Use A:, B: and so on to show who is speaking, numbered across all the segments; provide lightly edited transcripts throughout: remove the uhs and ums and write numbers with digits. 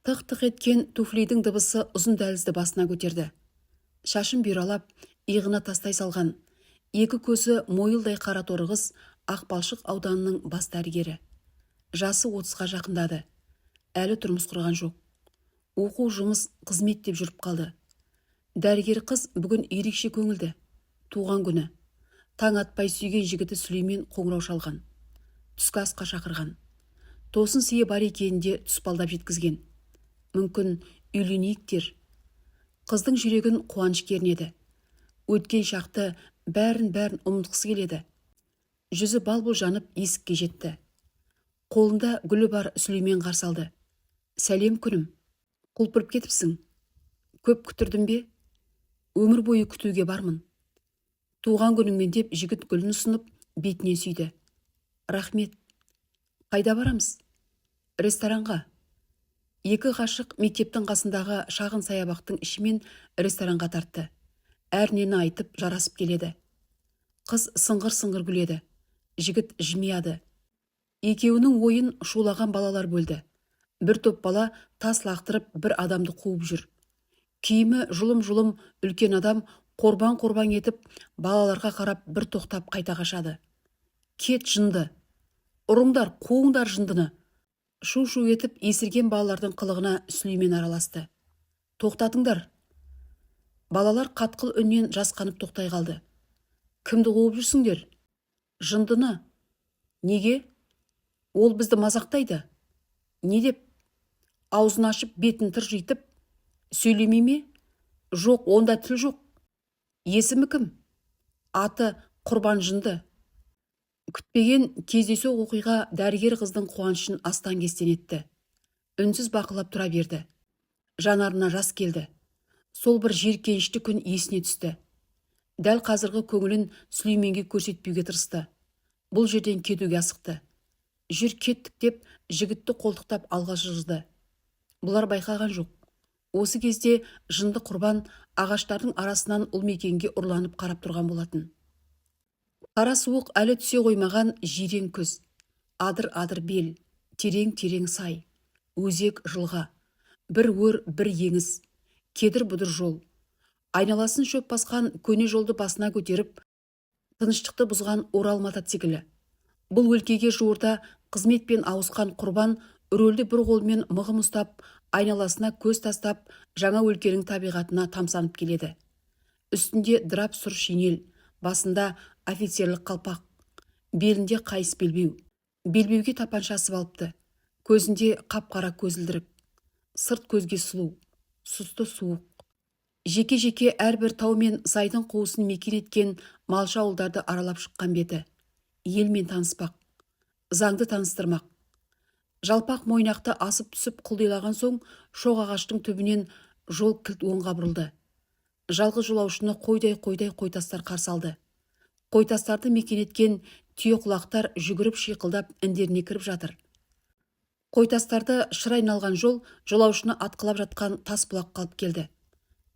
A: Тық-тық еткен туфлидің дыбысы ұзын дәлізді басына көтерді. Шашын бүйралап, иығына тастай салған, екі көзі мойылдай қара торығыз Ақбалшық ауданының бас дәрігері. Жасы 30-ға жақындады. Әлі тұрмыс құрған жоқ. Оқу, жұмыс, қызмет деп жүріп қалды. Дәрігер қыз бүгін ерекше көңілді. Туған күні. Таң атпай сүйген жігіті Сүлеймен қоңырау шалған. Түскі асқа шақырған. Тосын сыйы бар екенінде тұспалдап жеткізген. Мүмкін үйленейіктер. Қыздың жүрегін қуаныш кернеді. Өткен шақты бәрін ұмытқысы келеді. Жүзі бал-бұл жанып есікке жетті. Қолында гүлі бар Сүлеймен қарсы алды. Сәлем күнім. Құлпырып кетіпсің. Көп күттірдім бе? Өмір бойы күтуге бармын. Туған күніңмен деп жігіт гүлін ұсынып, бетінен сүйді. Рахмет. Қайда барамыз? Ресторанға. Екі ғашық мектептің қасындағы шағын саябақтың ішімен ресторанға тартты. Әрнені айтып жарасып келеді. Қыз сыңғыр-сыңғыр күледі. Жігіт жымияды. Екеуінің ойын шулаған балалар бөлді. Бір топ бала тас лақтырып бір адамды қуып жүр. Киімі жұлым-жұлым үлкен адам қорбан етіп балаларға қарап бір тоқтап қайта қашады. Кет жынды. Ұрыңдар, қуыңдар жындыны. Шу-шу етіп есірген балалардың қылығына Сүлеймен араласты. Тоқтатыңдар. Балалар қатқыл үннен жасқанып тоқтай қалды. Кімді қуып жүрсіңдер? Жындыны. Неге? Ол бізді мазақтайды. Не деп? Аузын ашып бетін тыржитып, сөйлемей ме? Жоқ, онда тіл жоқ. Есімі кім? Аты Құрбан жынды. Күтпеген кездейсоқ оқиға дәрігер қыздың қуанышын астан-кестен етті. Үнсіз бақылап тұра берді. Жанарына жас келді. Сол бір жиіркенішті күн есіне түсті. Дәл қазіргі көңілін Сүлейменге көрсетпеуге тырысты. Бұл жерден кетуге асықты. Жүр кеттік деп жігітті қолтықтап алға жылжыды. Бұлар байқаған жоқ. Осы кезде жынды Құрбан ағаштардың арасынан ұлмекенге ұрланып қарап тұрған болатын. Қара суық әлі түсе қоймаған жирен күз. Адыр-адыр бел, терең-терең сай, өзек жылға. Бір өр, бір еңіс. Кедір-бұдыр жол. Айналасын шөп басқан көне жолды басына көтеріп, тыныштықты бұзған Орал мотоциклі. Бұл өлкеге жуырда қызметпен ауысқан Құрбан рөлді бір қолмен мығым ұстап, айналасына көз тастап, жаңа өлкенің табиғатына тамсанып келеді. Үстінде дырап сұр шинел, басында офицерлік қалпақ, белінде қайыс белбеу. Белбеуге тапаншасы алыпты. Көзінде қап-қара көзілдірік. Сырт көзге сұлу, сұсты суық. Жеке-жеке әрбір тау мен сайдың қуысын мекен еткен малшы ауылдарды аралап шыққан беті. Елмен таныспақ, заңды таныстырмақ. Жалпақ мойнақты асып түсіп құлдилаған соң, шоқ ағаштың түбінен жол кілт оңға бұрылды. Жалғыз жолаушыны қойдай қойтастар қарсы алды. Қойтастарды мекен еткен түйеқұлақтар жүгіріп шиқылдап індеріне кіріп жатыр. Қойтастарды шыр айналған жол жолаушыны атқылап жатқан тас бұлаққа алып келді.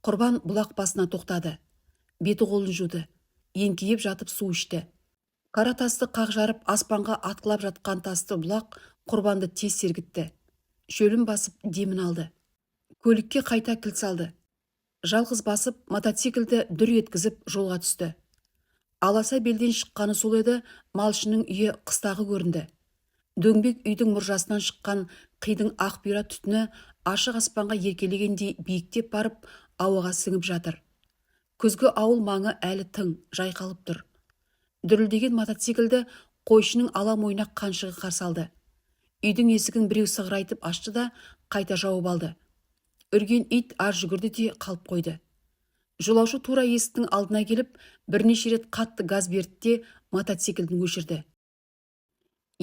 A: Құрбан бұлақ басына тоқтады. Беті қолын жуды. Еңкейіп жатып су ішті. Қара тасты қақ жарып аспанға атқылап жатқан тасты бұлақ Құрбанды тез сергітті. Шөлін басып демін алды. Көлікке қайта кілт салды. Жалғыз басып мотоциклді дүр еткізіп жолға түсті. Аласа белден шыққаны сол еді, малшының үйі қыстағы көрінді. Дөңбек үйдің мұржасынан шыққан қидың ақ бұйра түтіні ашық аспанға еркелегендей биіктеп барып ауаға сіңіп жатыр. Күзгі ауыл маңы әлі тың, жайқалып тұр. Дүрілдеген мотоциклді қойшының ала мойнақ қаншығы қарсы алды. Үйдің есігін біреу сығырайтып ашты да қайта жауып алды. Үрген ит ар жүгірді де қалып қойды. Жолаушы тура есіктің алдына келіп, бірнеше рет қатты газ берді де мотоциклдің өшірді.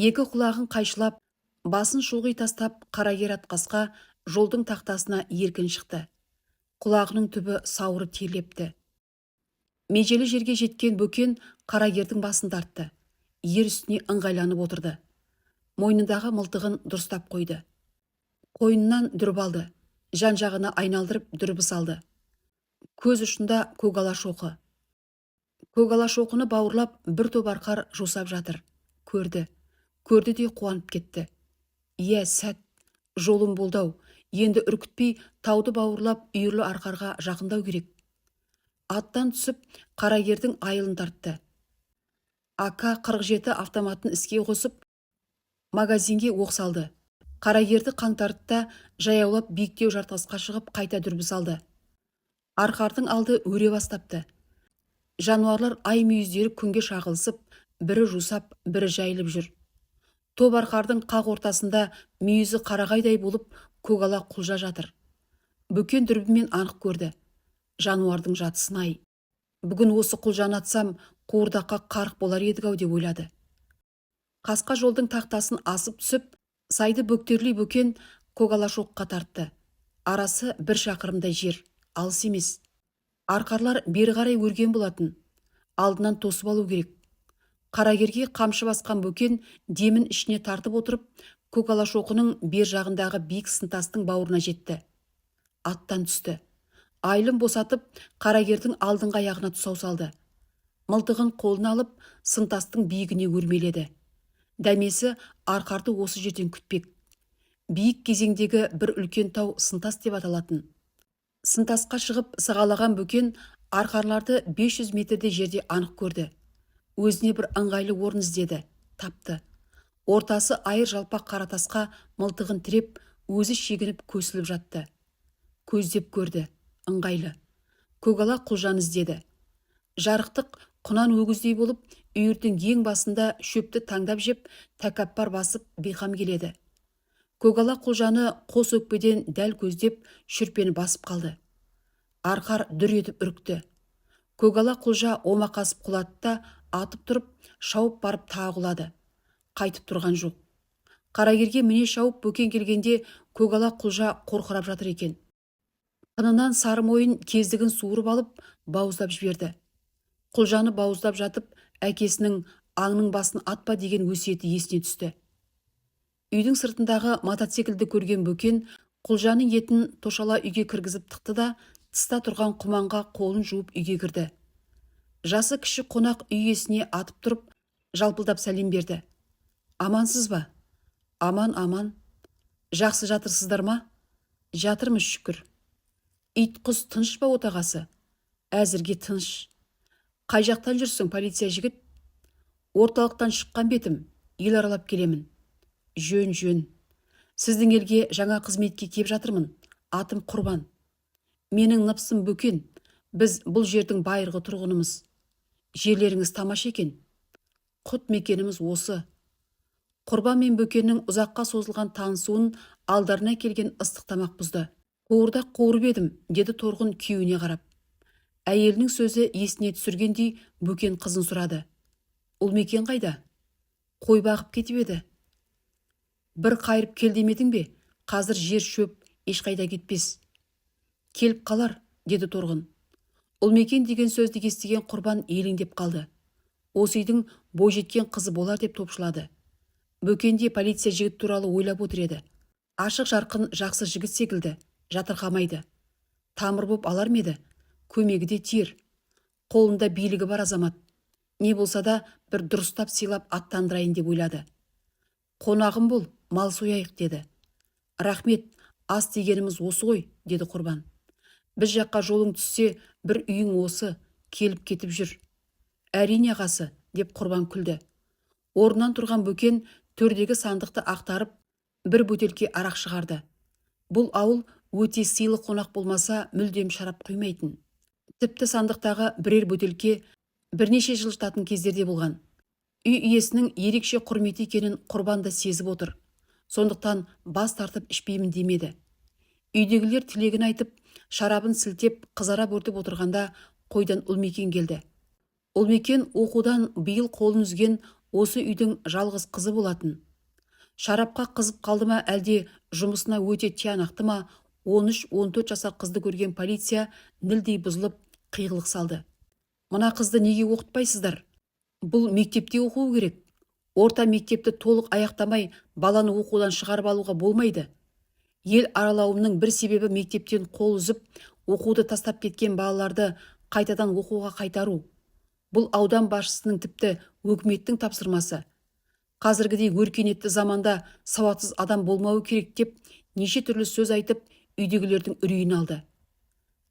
A: Екі құлағын қайшылап, басын шұлғи тастап, қарагер атқасқа жолдың тақтасына еркін шықты. Құлағының түбі сауыры терлепті. Межелі жерге жеткен бөкен қарагердің басын тартты. Ер үстіне ыңғайланып отырды. Мойнындағы мылтығын дұрыстап қойды. Қойнынан дүріп алды. Жан-жағына айналдырып дүрбі салды. Көз ұшында көгала шоқы. Көгала шоқыны бауырлап бір топ арқар жусап жатыр. Көрді де қуанып кетті. Ия сәт, жолым болдау, Енді үркітпей тауды бауырлап үйірлі арқарға жақындау керек. Аттан түсіп қарагердің айылын тартты. АК-47 автоматын іске қосып, магазинге оқ салды. Қарагерді қаңтарды да жаяулап биіктеу жартасқа шығып қайта дүрбі салды. Арқардың алды өре бастапты. Жануарлар ай мүйіздері күнге шағылысып, бірі жусап, бірі жайылып жүр. Топ арқардың қақ ортасында мүйізі қарағайдай болып көгала құлжа жатыр. Бөкен дүрбімен анық көрді. Жануардың жатысын ай. Бүгін осы құлжаны атсам, қуырдаққа қарық болар едік-ау деп ойлады. Қасқа жолдың тақтасын асып түсіп, сайды бөктерлей Бөкен көгала шоққа тартты. Арасы 1 шақырымдай жер, алыс емес. Арқарлар бері қарай өрген болатын. Алдынан тосып алу керек. Қарагерге қамшы басқан Бөкен демін ішіне тартып отырып, көгала шоқының бер жағындағы биік сынтастың бауырына жетті. Аттан түсті. Айлын босатып, Қарагердің алдыңғы аяғына тұсау салды. Мылтығын қолына алып, сынтастың биігіне өрмеледі. Дәмесі арқарды осы жерден күтпек. Биік кезеңдегі бір үлкен тау сынтас деп аталатын. Сынтасқа шығып сығалаған Бөкен арқарларды 500 метрде жерде анық көрді. Өзіне бір ыңғайлы орын іздеді, тапты. Ортасы айыр жалпақ қаратасқа мылтығын тіреп, өзі шегініп көсіліп жатты. Көздеп көрді, ыңғайлы. Көгала құлжаны іздеді. Жарықтық құнан өгіздей болып, үйірдің ең басында шөпті таңдап жеп, тәкаппар басып бейқам келеді. Көгала құлжаны қос өкпеден дәл көздеп, шүрпені басып қалды. Арқар дүр етіп үрікті. Көгала құлжа омақасып құлады да, атып тұрып, шауып барып тағылады. Қайтып тұрған жоқ. Қарагерге міне шауып Бөкен келгенде көгала құлжа қорқырап жатыр екен. Қынынан сары мойын кездігін суырып алып, бауыздап жіберді. Құлжаны бауыздап жатып, әкесінің аңның басын атпа деген өсиеті есіне түсті. Үйдің сыртындағы мотоциклді көрген Бөкен құлжаның етін тошала үйге кіргізіп тықты да, тыста тұрған құманға қолын жуып үйге кірді. Жасы кіші қонақ үй иесіне атып тұрып, жалпылдап сәлем берді. Амансыз ба? Аман, аман. Жақсы жатырсыздар ма? Жатырмыз шүкір. Ит құс тыныш па отағасы? Әзірге тыныш. Қай жақтан жүрсің, полиция жігіт? Орталықтан шыққан бетім, ел аралап келемін. Жөн, жөн. Сіздің елге жаңа қызметке кеп жатырмын. Атым Құрбан. Менің ныпсым Бөкен. Біз бұл жердің байырғы тұрғынымыз. Жерлеріңіз тамаш екен. Құт мекеніміз осы. Құрбан мен Бөкеннің ұзаққа созылған танысуын алдарына келген ыстық тамақ бұзды. Қуырдақ қуырып едім, деді Торғын күйеуіне қарап. Әйелінің сөзі есіне түсіргендей Бөкен қызын сұрады. Ұл мекен қайда? Қой бағып кетіп еді. Бір қайырып кел демедің бе? Қазір жер шөп, ешқайда кетпес. Келіп қалар, деді Торғын. Ұл мекен деген сөзді естіген Құрбан елеңдеп қалды. Осы үйдің бойжеткен қызы болар деп топшылады. Бөкен де полиция жігіт туралы ойлап отыр еді. Ашық жарқын жақсы жігіт секілді, жатырқамайды. Тамыр боп алар ма еді? Көмегі де тиер. Қолында билігі бар азамат. Не болса да бір дұрыстап сыйлап аттандырайын деп ойлады. Қонағым бол, мал сояйық деді. Рахмет, ас дегеніміз осы ғой, деді Құрбан. Біз жаққа жолың түссе, бір үйің осы, келіп кетіп жүр. Әрине ағасы, деп Құрбан күлді. Орнынан тұрған Бөкен төрдегі сандықты ақтарып, бір бөтелке арақ шығарды. Бұл ауыл өте сыйлы қонақ болмаса мүлдем шарап құймайтын. Тіпті сандықтағы бірер бөтелке бірнеше жыл жататын кездерде болған. Үй иесінің ерекше құрметі екенін Құрбан да сезіп отыр. Сондықтан бас тартып ішпеймін демеді. Үйдегілер тілегін айтып, шарабын сілтеп, қызара бөртіп отырғанда қойдан Ұлмекен келді. Ұлмекен оқудан биыл қолын үзген осы үйдің жалғыз қызы болатын. Шарапқа қызып қалды ма, әлде жұмысына өте тиянақты ма, 13-14 жасар қызды көрген полиция нілдей бұзылып қиғылық салды. Мына қызды неге оқытпайсыздар? Бұл мектепте оқуы керек. Орта мектепті толық аяқтамай баланы оқудан шығарып алуға болмайды. Ел аралауымның бір себебі мектептен қол үзіп, оқуды тастап кеткен балаларды қайтадан оқуға қайтару. Бұл аудан басшысының тіпті өкіметтің тапсырмасы. Қазіргідей өркениетті заманда сауатсыз адам болмауы керек деп неше түрлі сөз айтып, үйдегілердің үрейін алды.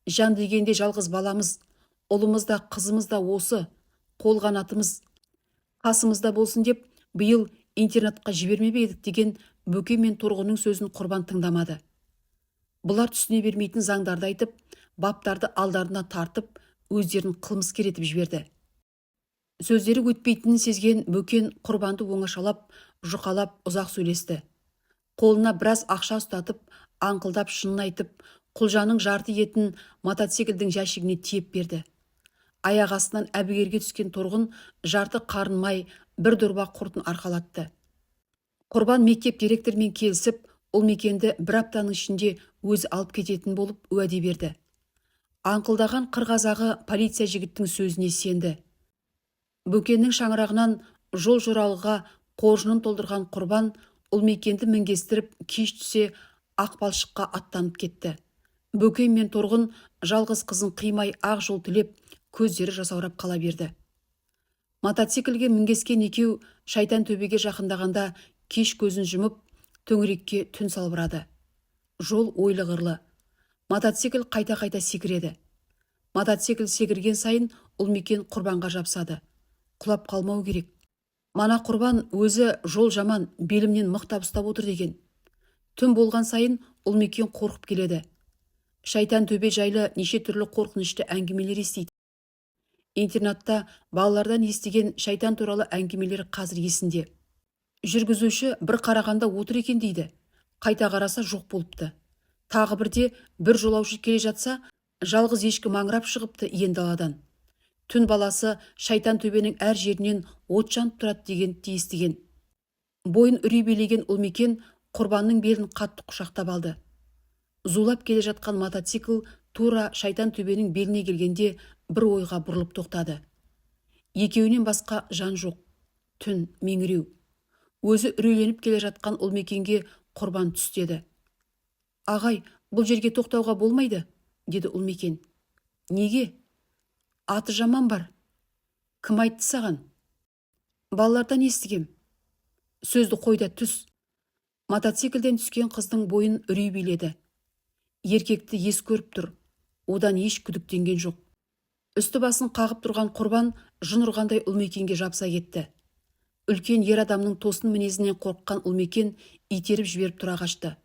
A: Жан дегенде жалғыз баламыз, ұлымыз да қызымыз да осы, қол қанатымыз қасымызда болсын деп, биыл интернатқа жібермеп едік деген Бөкен мен Торғынның сөзін Құрбан тыңдамады. Бұлар түсіне бермейтін заңдарды айтып, баптарды алдарына тартып, өздерін қылмыскер етіп жіберді. Сөздері өтпейтінін сезген Бөкен Құрбанды оңашалап, жұқалап ұзақ сөйлесті. Қолына біраз ақша ұстатып, аңқылдап шынын айтып, Құлжаның жарты етін мотоциклдің жәшігіне тиеп берді. Аяқ астынан әбігерге түскен Торғын жарты қарын май, бір дорба құртын арқалатты. Құрбан мектеп директормен келісіп, ол мекенді бір аптаның ішінде өзі алып кететін болып уәде берді. Аңқылдаған қырғазағы полиция жігіттің сөзіне сенді. Бөкеннің шаңырағынан жол жоралғыға қоржынын толтырған Құрбан ол мекенді мінгестіріп, кеш түсе Ақбалшыққа аттанып кетті. Бөкен мен Торғын жалғыз қызын қимай ақ жол тілеп, көздері жасаурап қала берді. Мотоциклге мінгескен екеу Шайтан төбеге жақындағанда кеш көзін жұмып, төңірекке түн салбырады. Жол ойлы-ғырлы. Мотоцикл қайта-қайта секіреді. Мотоцикл секірген сайын ол мекен Құрбанға жапсады. Құлап қалмау керек. Мана Құрбан өзі жол жаман, белімнен мықтап ұстап отыр деген. Түн болған сайын ол мекен қорқып келеді. Шайтан төбе жайлы неше түрлі қорқынышты әңгімелер естиді. Интернатта балалардан естіген шайтан туралы әңгімелер қазір есінде. Жүргізуші бір қарағанда отыр екен дейді. Қайта қараса жоқ болыпты. Тағы бірде бір жолаушы келе жатса, жалғыз ешкі маңырап шығыпты даладан. Түн баласы Шайтан төбенің әр жерінен от жанып тұрады деген естіген. Бойын үрей билеген ол мекен Құрбанның белін қатты құшақтап алды. Зулап келе жатқан мотоцикл тура Шайтан төбенің беліне келгенде бір ойға бұрылып тоқтады. Екеуінен басқа жан жоқ. Түн меңіреу. Өзі үрейленіп келе жатқан ол мекенге Құрбан түстеді. «Ағай, бұл жерге тоқтауға болмайды», деді ол мекен. «Неге? Аты жаман бар». «Кім айтты саған?» «Балалардан естігем». «Сөзді қойда түс». Мотоциклден түскен қыздың бойын үрей биледі. Еркекті ес көріп тұр. Одан еш күдіктенген жоқ. Үсті басын қағып тұрған Құрбан жын ұрғандай ол мекенге жапса кетті. Үлкен ер адамның тосын мінезінен қорыққан ол мекен итеріп жіберіп тұра қашты.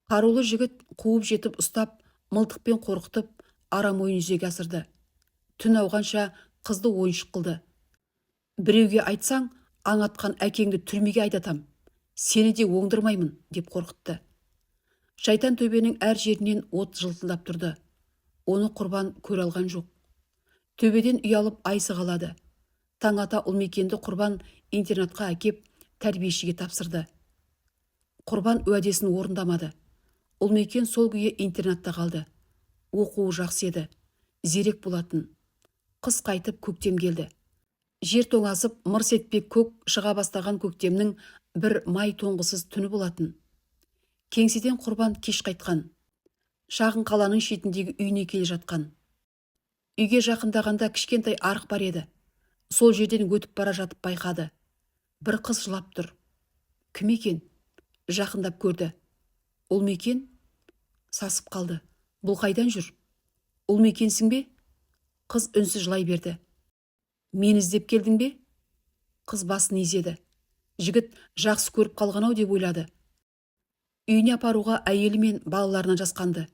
A: Қарулы жігіт қуып жетіп ұстап, мылтықпен қорқытып, арам ойын жүзеге асырды. Түн ауғанша қызды ойыншық қылды. «Біреуге айтсаң, аң атқан әкеңді түрмеге айдатам. Сені де оңдырмаймын», деп қорқытты. Шайтан төбенің әр жерінен от жылтылдап тұрды. Оны Құрбан көре алған жоқ. Төбеден ұялып ай сығалады. Таң ата ол мекенді Құрбан интернатқа әкеп тәрбиешіге тапсырды. Құрбан уәдесін орындамады. Ол мекен сол күйі интернатта қалды. Оқуы жақсы еді. Зерек болатын. Қыс қайтып көктем келді. Жер тоңазып, мырс етпек көк шыға бастаған көктемнің бір май тоңғысыз түні болатын. Кеңседен Құрбан кеш қайтқан. Шағын қаланың шетіндегі үйіне келе жатқан. Үйге жақындағанда кішкентай арық бар еді. Сол жерден өтіп бара жатып байқады. Бір қыз жылап тұр. Кім екен? Жақындап көрді. Ол мекен? Сасып қалды. Бұл қайдан жүр? Ол мекенсің бе? Қыз үнсіз жылай берді. Мені іздеп келдің бе? Қыз басын изеді. Жігіт жақсы көріп қалған-ау деп ойлады. Үйіне апаруға әйелі мен балаларына жасқанды.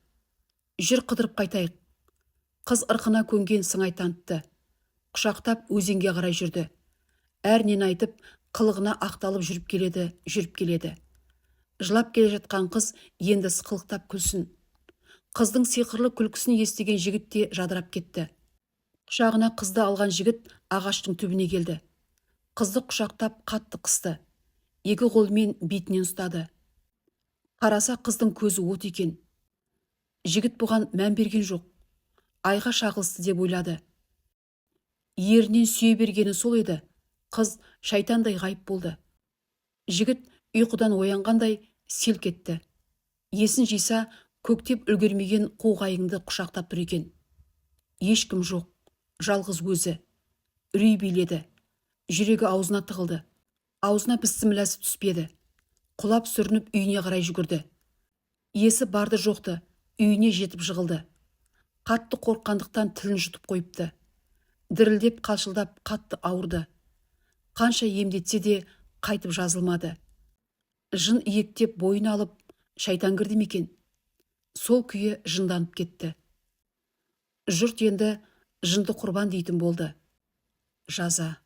A: Жүр қыдырып қайтайық. Қыз ырқына көнген сыңай танытты. Құшақтап өзенге қарай жүрді. Әрнен айтып, қылығына ақталып жүріп келеді. Жылап келе жатқан қыз енді сықылықтап күлсін. Қыздың сиқырлы күлкісін естіген жігіт те жадырап кетті. Құшағына қызды алған жігіт ағаштың түбіне келді. Қызды құшақтап қатты қысты. Екі қолымен бетінен ұстады. Қараса қыздың көзі от екен. Жігіт бұған мән берген жоқ. Айға шағылысты деп ойлады. Ерінен сүйе бергені сол еді. Қыз шайтандай ғайып болды. Жігіт ұйқыдан оянғандай селк етті. Есін жиса, көктеп үлгермеген қоғайыңды құшақтап тұр екен. Ешкім жоқ, жалғыз өзі. Үрей биледі. Жүрегі аузына тығылды. Аузына бісмілләсі түспеді. Құлап сүрініп үйіне қарай жүгірді. есі барды жоқты үйіне жетіп жығылды. Қатты қорыққандықтан тілін жұтып қойыпты. Дірілдеп қалшылдап қатты ауырды. Қанша емдетсе де қайтып жазылмады. Жын иектеп бойын алып шайтан кірді ме екен? Сол күйі жынданып кетті. Жұрт енді жынды құрбан дейтін болды. Жаза.